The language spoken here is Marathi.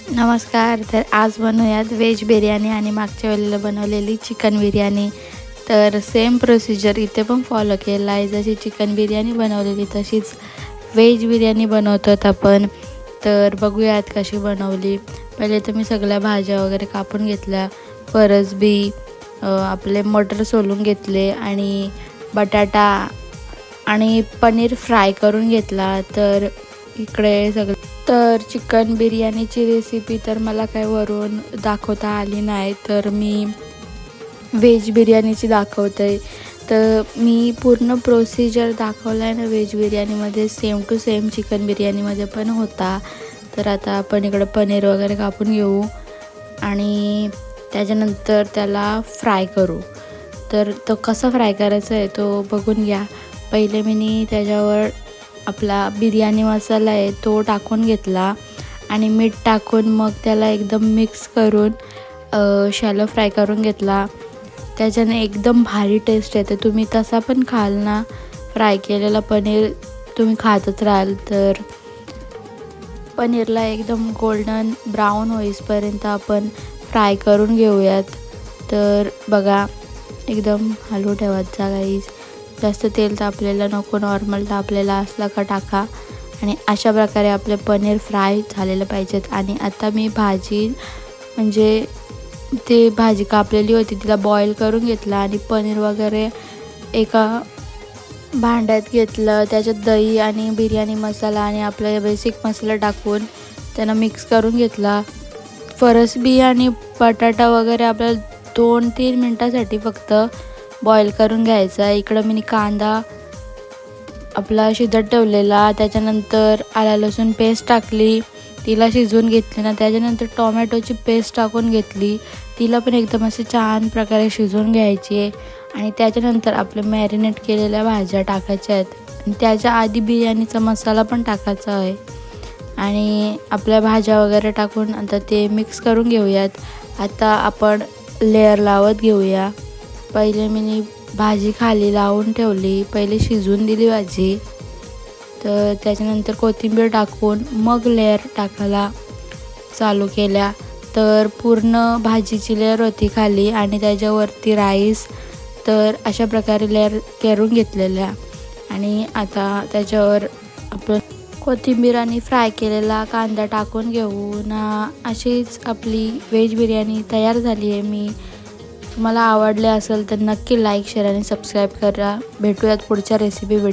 नमस्कार. तर आज बनवूयात व्हेज बिर्याणी आणि मागच्या वेळेला बनवलेली चिकन बिर्याणी. तर सेम प्रोसिजर इथे पण फॉलो केला आहे. जशी चिकन बिर्याणी बनवलेली तशीच व्हेज बिर्याणी बनवतात आपण. तर बघूयात कशी बनवली. पहिले तर मी सगळ्या भाज्या वगैरे कापून घेतल्या. फरसबी, आपले मटर सोलून घेतले आणि बटाटा आणि पनीर फ्राय करून घेतला. तर इकडे सगळं तर चिकन बिर्याणीची रेसिपी तर मला काय वरून दाखवता आली नाही, तर मी व्हेज बिर्याणीची दाखवते आहे. तर मी पूर्ण प्रोसिजर दाखवला आहे ना व्हेज बिर्याणीमध्ये, सेम टू सेम चिकन बिर्याणीमध्ये पण होता. तर आता आपण इकडं पनीर वगैरे कापून घेऊ आणि त्याच्यानंतर त्याला फ्राय करू. तर तो कसा फ्राय करायचा आहे तो बघून घ्या. पहिले मी त्याच्यावर आपला बिर्याणी मसाला आहे तो टाकून घेतला आणि मीठ टाकून मग त्याला एकदम मिक्स करून शॅलो फ्राय करून घेतला. त्याच्याने एकदम भारी टेस्ट येते. तुम्ही तसा पण खाल ना, फ्राय केलेला पनीर तुम्ही खातच राहाल. तर पनीरला एकदम गोल्डन ब्राऊन होईपर्यंत आपण फ्राय करून घेऊयात. तर बघा, एकदम हलवू ठेवायचा गाईज. जास्त तेल तापलेलं नको, नॉर्मल तापलेला असला का टाका. आणि अशा प्रकारे आपले पनीर फ्राय झालेलं पाहिजेत. आणि आता मी भाजी म्हणजे ते भाजी कापलेली होती तिला बॉईल करून घेतला आणि पनीर वगैरे एका भांड्यात घेतलं. त्याच्यात दही आणि बिर्याणी मसाला आणि आपला बेसिक मसाला टाकून त्यांना मिक्स करून घेतला. फरसबी आणि बटाटा वगैरे आपल्याला 2-3 मिनटासाठी फक्त बॉईल करून घ्यायचा. इकडं मी कांदा आपला शिजत ठेवलेला, त्याच्यानंतर आला लसूण पेस्ट टाकली, तिला शिजवून घेतली ना. त्याच्यानंतर टोमॅटोची पेस्ट टाकून घेतली, तिला पण एकदम असे छान प्रकारे शिजवून घ्यायची आहे. आणि त्याच्यानंतर आपले मॅरिनेट केलेल्या भाज्या टाकायच्या आहेत आणि त्याच्या आधी बिर्याणीचा मसाला पण टाकायचा आहे. आणि आपल्या भाज्या वगैरे टाकून आता ते मिक्स करून घेऊयात. आता आपण लेअर लावत घेऊया. पहिले मी भाजी खाली लावून ठेवली, पहिले शिजवून दिली भाजी. तर त्याच्यानंतर कोथिंबीर टाकून मग लेअर टाकायला चालू केल्या. तर पूर्ण भाजीची लेअर होती खाली आणि त्याच्यावरती राईस. तर अशा प्रकारे लेअर करून घेतलेल्या. आणि आता त्याच्यावर आपण कोथिंबीर आणि फ्राय केलेला कांदा टाकून घेऊन अशीच आपली व्हेज बिर्याणी तयार झाली आहे. तुम्हाला आवडले असेल तर नक्की लाईक, शेअर आणि सबस्क्राईब करा. भेटूयात पुढच्या रेसिपी व्हिडिओ.